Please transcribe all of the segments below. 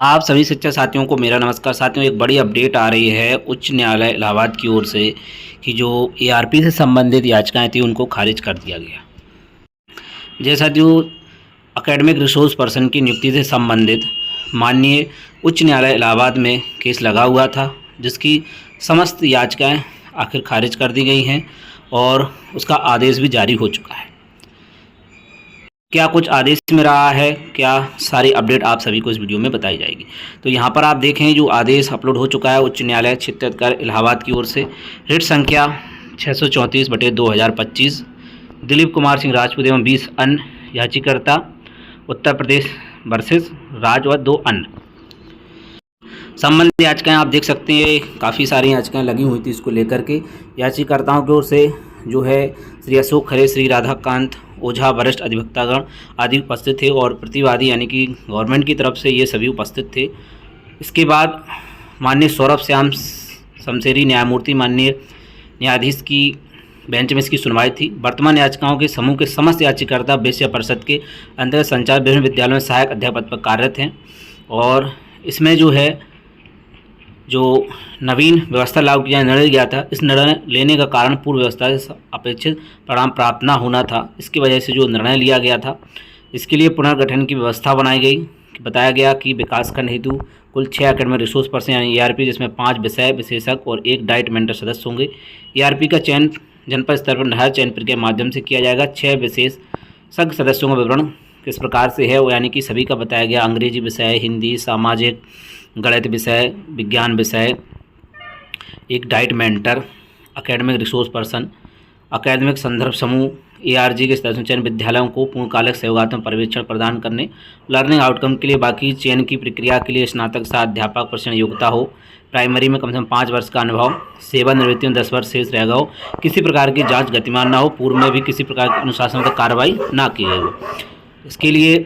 आप सभी शिक्षक साथियों को मेरा नमस्कार। साथियों, एक बड़ी अपडेट आ रही है उच्च न्यायालय इलाहाबाद की ओर से कि जो एआरपी से संबंधित याचिकाएं थी उनको खारिज कर दिया गया। जैसा साथियों, एकेडमिक रिसोर्स पर्सन की नियुक्ति से संबंधित माननीय उच्च न्यायालय इलाहाबाद में केस लगा हुआ था, जिसकी समस्त याचिकाएं आखिर खारिज कर दी गई हैं और उसका आदेश भी जारी हो चुका है। क्या कुछ आदेश में रहा है, क्या सारी अपडेट आप सभी को इस वीडियो में बताई जाएगी। तो यहाँ पर आप देखें जो आदेश अपलोड हो चुका है उच्च न्यायालय छत्तीसगढ़ इलाहाबाद की ओर से, रिट संख्या 634/2025 दिलीप कुमार सिंह राजपूत एवं 20 अन्य याचिकाकर्ता उत्तर प्रदेश वर्सेस राज व 2 अन्य संबंधित याचिकाएं आप देख सकते हैं। काफ़ी सारी याचिकाएं लगी हुई थी इसको लेकर के। याचिकाकर्ताओं की ओर से जो है श्री अशोक खरे, श्री राधाकांत ओझा, वरिष्ठ अधिवक्तागण आदि उपस्थित थे और प्रतिवादी यानी कि गवर्नमेंट की तरफ से ये सभी उपस्थित थे। इसके बाद माननीय सौरभ श्याम शमशेरी न्यायमूर्ति माननीय न्यायाधीश की बेंच में इसकी सुनवाई थी। वर्तमान याचिकाओं के समूह के समस्त याचिकाकर्ता विषय परिषद के अंतर्गत संचालित विभिन्न विद्यालयों में सहायक अध्यापक पद पर कार्यरत हैं और इसमें जो है जो नवीन व्यवस्था लागू किया निर्णय लिया था, इस निर्णय लेने का कारण पूर्व व्यवस्था से अपेक्षित परिणाम प्राप्त न होना था। इसकी वजह से जो निर्णय लिया गया था, इसके लिए पुनर्गठन की व्यवस्था बनाई गई। बताया गया कि विकासखंड हेतु कुल 6 एकेडमिक रिसोर्स पर्सन यानी एआरपी, जिसमें 5 विषय विशेषज्ञ और 1 डाइट मेंटर सदस्य होंगे। एआरपी का चयन जनपद स्तर पर निर्धारित चयन प्रक्रिया के माध्यम से किया जाएगा। 6 विशेषज्ञ सदस्यों का विवरण किस प्रकार से है, यानी कि सभी का बताया गया। अंग्रेजी विषय, हिंदी, सामाजिक, गणित विषय, विज्ञान विषय, 1 diet mentor, academic resource person, academic संदर्भ समूह, एआरजी के सदस्यों चयन विद्यालयों को पूर्णकालिक सहयोगात्मक पर्यवेक्षण प्रदान करने, लर्निंग आउटकम के लिए बाकी चयन की प्रक्रिया के लिए स्नातक से अध्यापक प्रशिक्षण योग्यता हो, प्राइमरी में कम से कम 5 वर्ष का अनुभव, सेवानिवृत्ति में 10 वर्ष शेष रहेगा हो, किसी प्रकार की जांच गतिमान ना हो, पूर्व में भी किसी प्रकार की अनुशासनात्मक कार्रवाई ना की गई हो। इसके लिए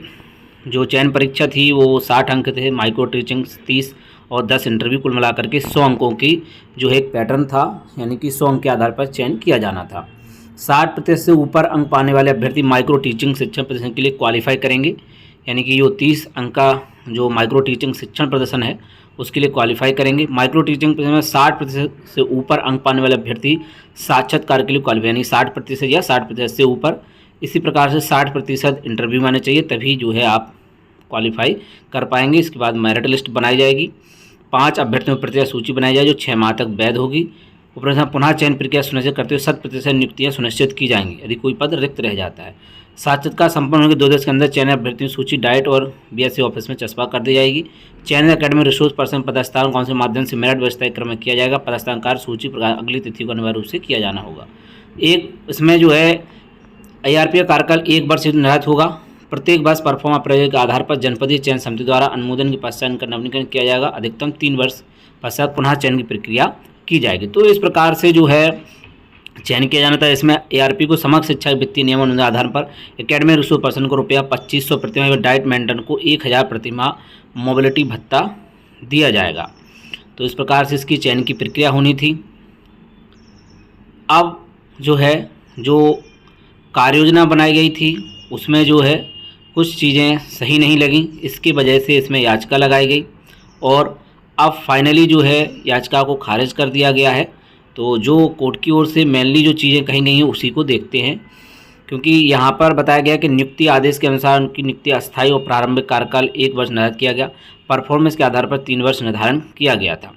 जो चयन परीक्षा थी वो 60 अंक थे, माइक्रो टीचिंग 30 और 10 इंटरव्यू कुल मिलाकर के 100 अंकों की जो एक पैटर्न था, यानी कि 100 अंक के आधार पर चयन किया जाना था। 60% से ऊपर अंक पाने वाले अभ्यर्थी माइक्रो टीचिंग शिक्षण प्रदर्शन के लिए क्वालिफाई करेंगे, यानी कि जो 30 अंक का जो माइक्रो टीचिंग शिक्षण प्रदर्शन है उसके लिए क्वालिफाई करेंगे। माइक्रो टीचिंग प्रदर्शन में 60% से ऊपर अंक पाने वाले अभ्यर्थी साक्षात्कार के लिए क्वालिफाई, यानी 60% या 60% से ऊपर। इसी प्रकार से 60% इंटरव्यू आने चाहिए, तभी जो है आप क्वालिफाई कर पाएंगे। इसके बाद मेरिट लिस्ट बनाई जाएगी। 5 अभ्यर्थियों की प्रक्रिया सूची बनाई जाएगी जो 6 माह तक वैध होगी। उपरांत पुनः चयन प्रक्रिया सुनिश्चित करते हुए 100% नियुक्तियाँ सुनिश्चित की जाएंगी यदि कोई पद रिक्त रह जाता है। साक्षात्कार संपन्न होने के 2 दिवस के अंदर चयन अभ्यर्थियों सूची डाइट और बीएससी ऑफिस में चस्पा कर दी जाएगी। चयन एकेडमिक रिसोर्स पर्सन पदस्थान काउंसिल के माध्यम से मेरिट व्यवस्था क्रम में किया जाएगा। पदस्थान कार्य सूची प्रकार अगली तिथि को अनिवार्य रूप से किया जाना होगा। एक इसमें जो है एआरपी का कार्यकाल 1 वर्ष निर्धारित होगा। प्रत्येक वर्ष परफॉर्मा प्रयोग के आधार पर जनपदीय चयन समिति द्वारा अनुमोदन के पश्चात नवीनीकरण किया जाएगा। अधिकतम 3 वर्ष पश्चात पुनः चयन की प्रक्रिया की जाएगी। तो इस प्रकार से जो है चयन किया जाना था। इसमें एआरपी को समग्र शिक्षा वित्तीय नियमों के आधार पर एकेडमिक रिसोर्स पर्सन को रुपया 2500 प्रतिमाह, डाइट मेंटेन को 1000 प्रतिमाह मोबिलिटी भत्ता दिया जाएगा। तो इस प्रकार से इसकी चयन की प्रक्रिया होनी थी। अब जो है जो कार्य योजना बनाई गई थी उसमें जो है कुछ चीज़ें सही नहीं लगी, इसकी वजह से इसमें याचिका लगाई गई और अब फाइनली जो है याचिका को खारिज कर दिया गया है। तो जो कोर्ट की ओर से मेनली जो चीज़ें कही गई हैं उसी को देखते हैं, क्योंकि यहाँ पर बताया गया कि नियुक्ति आदेश के अनुसार उनकी नियुक्ति अस्थायी और प्रारंभिक कार्यकाल 1 वर्ष निर्धारित किया गया। परफॉर्मेंस के आधार पर 3 वर्ष निर्धारण किया गया था,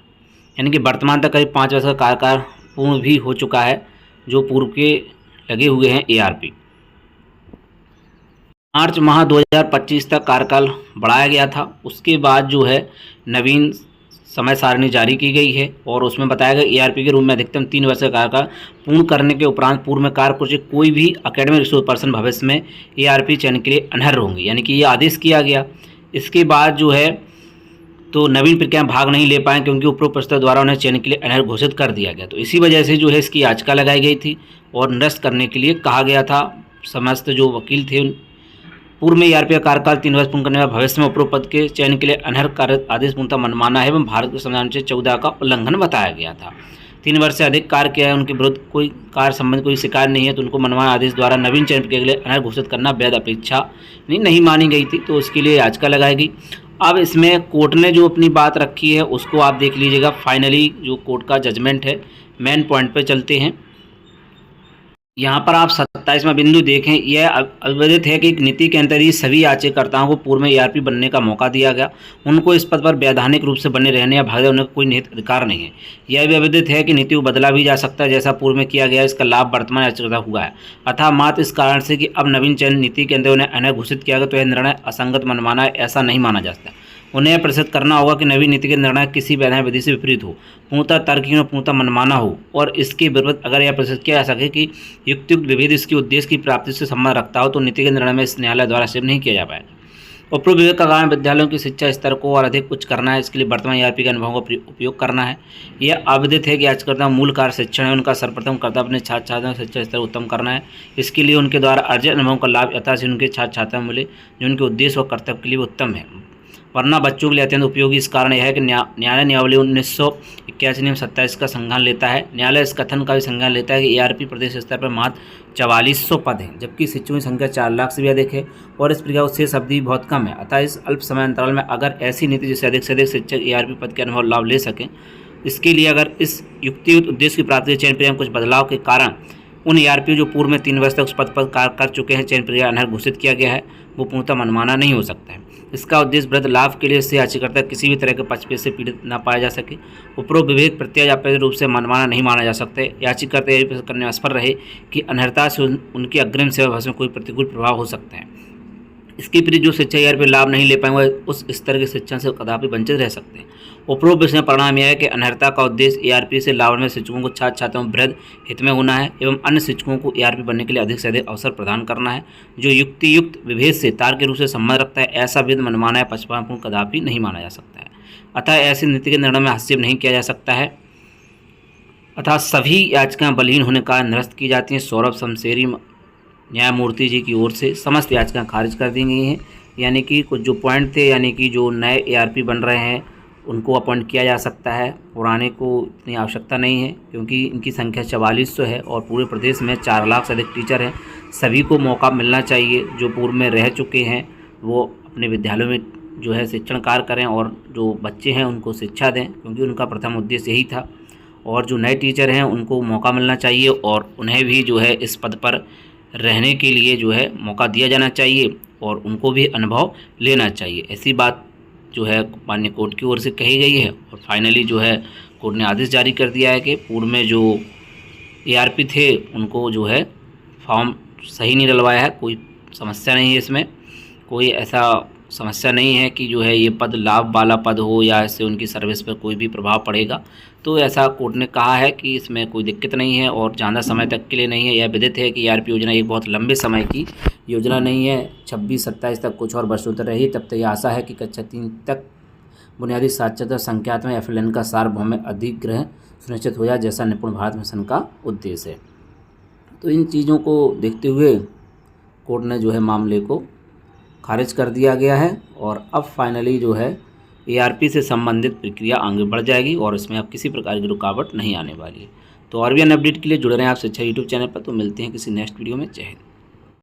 यानी कि वर्तमान तक करीब 5 वर्ष का कार्यकाल पूर्ण भी हो चुका है जो पूर्व के लगे हुए हैं एआरपी। मार्च माह 2025 तक कार्यकाल बढ़ाया गया था। उसके बाद जो है नवीन समय सारणी जारी की गई है और उसमें बताया गया एआरपी के रूप में अधिकतम 3 वर्ष का कार्यकाल पूर्ण करने के उपरांत पूर्व में कार्य कोई भी एकेडमिक रिसोर्स पर्सन भविष्य में एआरपी चयन के लिए अनर्ह होंगे, यानी कि ये आदेश किया गया। इसके बाद जो है तो नवीन प्रक्रिया में भाग नहीं ले पाए क्योंकि उपरोक्त प्रस्ताव द्वारा उन्हें चयन के लिए अनर्ह घोषित कर दिया गया। तो इसी वजह से जो है इसकी याचिका लगाई गई थी और निरस्त करने के लिए कहा गया था। समस्त जो वकील थे पूर्व में एआरपी का कार्यकाल 3 वर्ष पूर्ण करने में भविष्य में उपरोक्त पद के चयन के लिए अनर्ह कार्य आदेश पूर्णतः मनमाना है एवं भारत के संविधान से 14 का उल्लंघन बताया गया था। 3 वर्ष से अधिक कार्य किया है, उनके विरुद्ध कोई कार्य संबंधी कोई शिकायत नहीं है, तो उनको मनमाना आदेश द्वारा नवीन चयन प्रक्रिया के लिए अनर्ह घोषित करना वैध अपेक्षा नहीं मानी गई थी। तो उसके लिए याचिका लगाई गई। अब इसमें कोर्ट ने जो अपनी बात रखी है उसको आप देख लीजिएगा। फाइनली जो कोर्ट का जजमेंट है, मेन पॉइंट पे चलते हैं। यहाँ पर आप 27वां बिंदु देखें, यह अविदित है कि एक नीति के अंतर्गत सभी याचिकाकर्ताओं को पूर्व में ईआरपी बनने का मौका दिया गया। उनको इस पद पर वैधानिक रूप से बने रहने या भाग होने का कोई निहित अधिकार नहीं है। यह भी अविदित है कि नीति को बदला भी जा सकता है, जैसा पूर्व में किया गया। इसका लाभ वर्तमान याचिकाकर्ता हुआ है। अतः मात्र इस कारण से कि अब नवीन चयन नीति के अंदर उन्हें अनैध घोषित किया गया, तो यह निर्णय असंगत मनमाना है, ऐसा नहीं माना जा सकता। उन्हें प्रसिद्ध करना होगा कि नवी नीति के निर्णय किसी वैधानिक विधि से विपरीत हो, पूर्णतः तर्कहीन और पूर्णतः मनमाना हो, और इसके विरुद्ध अगर यह प्रसिद्ध किया जा सके कि युक्त विभेद इसके उद्देश्य की प्राप्ति से संबंध रखता हो, तो नीति के निर्णय में इस न्यायालय द्वारा सिद्ध नहीं किया जा पाएगा। उपरोक्त विवेक का कारण विद्यालयों की शिक्षा स्तर को और अधिक उच्च करना है। इसके लिए वर्तमान ईआरपी के अनुभवों का उपयोग करना है। यह अविदित है कि याचिकाकर्ता मूल कार्य शिक्षण है। उनका सर्वप्रथम कर्तव्य अपने छात्र छात्राओं की शिक्षा स्तर उत्तम करना है। इसके लिए उनके द्वारा अर्जित अनुभवों का लाभ यथाशीघ्र उनके छात्र छात्राओं मिले, जो उनके उद्देश्य और कर्तव्य के लिए उत्तम है, वरना बच्चों के लिए अत्यंत उपयोगी। इस कारण यह है कि न्यायालय नियमावली 1981 नियम 27 का संज्ञान लेता है। न्यायालय इस कथन का भी संज्ञान लेता है कि ईआरपी प्रदेश स्तर पर मात्र 4400 पद हैं, जबकि शिक्षकों की संख्या 4 लाख से भी अधिक है और इस प्रक्रिया की शेष अवधि बहुत कम है। अतः इस अल्प समय अंतराल में अगर ऐसी नीति जिससे अधिक से अधिक शिक्षक ईआरपी पद के अनुभव लाभ ले सकें, इसके लिए अगर इस युक्तियुक्त उद्देश्य की प्राप्ति चयन प्रक्रिया में कुछ बदलाव के कारण उन ईआरपी जो पूर्व में 3 वर्ष तक उस पद पर कार्य कर चुके हैं, चयन प्रक्रिया अनर्ह घोषित किया गया है, वो पूर्णतः मनमाना नहीं हो सकता है। इसका उद्देश्य वृहद लाभ के लिए इससे याचिकाकर्ता किसी भी तरह के पक्षपेश से पीड़ित न पाया जा सके। उपरोक्त विभेद प्रत्यय अप्रत्यक्ष रूप से मनमाना नहीं माना जा सकता है। याचिकाकर्ता यह भी करने में असफल रहे कि अनर्हता से उनकी अग्रिम सेवा भविष्य में कोई प्रतिकूल प्रभाव हो सकता है। इसके विपरीत जो शिक्षा ईआरपी लाभ नहीं ले पाएंगे उस स्तर की शिक्षा से कदापि वंचित रह सकते हैं। उपरोक्त विषय में परिणाम यह है कि अनर्हता का उद्देश्य ईआरपी से लाभान्वित शिक्षकों को छात्र छात्राओं वृहद हित में होना है एवं अन्य शिक्षकों को ईआरपी बनने के लिए अधिक से अधिक अवसर प्रदान करना है, जो युक्तियुक्त विभेद से तार्किक रूप से संबंध रखता है। ऐसा विध मनमाना या पक्षपातपूर्ण कदापि नहीं माना जा सकता है। अतः ऐसी नीति के निर्णय में हस्तक्षेप नहीं किया जा सकता है। अतः सभी याचिकाएं बलहीन होने का निरस्त की जाती हैं। सौरभ शमशेरी न्यायमूर्ति जी की ओर से समस्त याचिकाएं खारिज कर दी गई हैं। यानी कि कुछ जो पॉइंट थे, यानी कि जो नए ईआरपी बन रहे हैं उनको अपॉइंट किया जा सकता है, पुराने को इतनी आवश्यकता नहीं है, क्योंकि इनकी संख्या 4400 है और पूरे प्रदेश में 4 लाख से अधिक टीचर हैं। सभी को मौका मिलना चाहिए। जो पूर्व में रह चुके हैं वो अपने विद्यालयों में जो है शिक्षण कार्य करें और जो बच्चे हैं उनको शिक्षा दें, क्योंकि उनका प्रथम उद्देश्य यही था। और जो नए टीचर हैं उनको मौका मिलना चाहिए और उन्हें भी जो है इस पद पर रहने के लिए जो है मौका दिया जाना चाहिए और उनको भी अनुभव लेना चाहिए। ऐसी बात जो है माननीय कोर्ट की ओर से कही गई है। और फाइनली जो है कोर्ट ने आदेश जारी कर दिया है कि पूर्व में जो ईआरपी थे उनको जो है फॉर्म सही नहीं डलवाया है। कोई समस्या नहीं है, इसमें कोई ऐसा समस्या नहीं है कि जो है ये पद लाभ वाला पद हो या इससे उनकी सर्विस पर कोई भी प्रभाव पड़ेगा। तो ऐसा कोर्ट ने कहा है कि इसमें कोई दिक्कत नहीं है और ज़्यादा समय तक के लिए नहीं है। यह विदित है कि ईआरपी योजना एक बहुत लंबे समय की योजना नहीं है, 26-27 तक कुछ और वर्षों तक रही। तब तक ये आशा है कि कक्षा 3 तक बुनियादी साक्षरता संख्यात्मक एफएलएन का सार्वभौमिक अधिग्रहण सुनिश्चित हो जाए, जैसा निपुण भारत मिशन का उद्देश्य है। तो इन चीज़ों को देखते हुए कोर्ट ने जो है मामले को खारिज कर दिया गया है और अब फाइनली जो है ईआरपी से संबंधित प्रक्रिया आगे बढ़ जाएगी और इसमें अब किसी प्रकार की रुकावट नहीं आने वाली है। तो और भी अन्य अपडेट के लिए जुड़े रहें आप शिक्षा यूट्यूब चैनल पर। तो मिलते हैं किसी नेक्स्ट वीडियो में। जय हिंद।